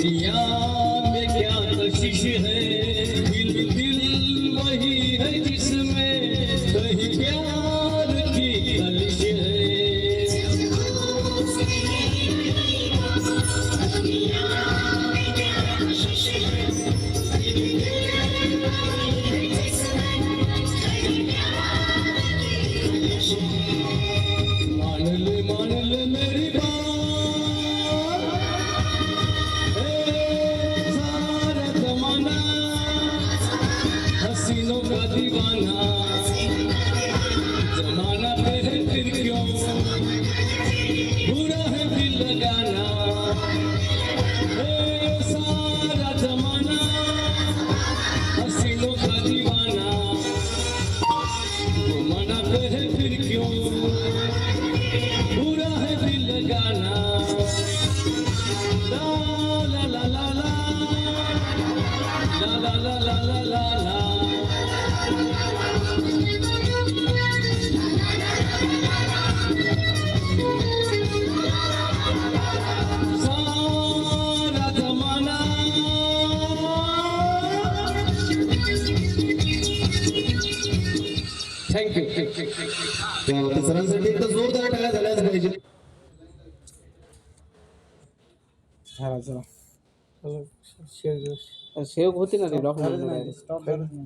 दुनिया में क्या कशिश है, दिल दिल वही है जिसमें कहीं प्यार की कलिश है। मान ले मेरी बात, सारा जमाना हसीनों का दीवाना, जमाना पे है फिर क्यों बुरा है दिल लगाना। सारा जमाना हसीनों का दीवाना, जमाना पे है फिर क्यों बुरा है दिल लगाना। ला ला ला ला ला ला ला ला ला ला ला ला। सारा जमाना थँक्यू सरांसाठी एकदा जोरदार टाळ्या झाल्याच पाहिजे. सेव्ह होते ना ते डॉक्युमेंट.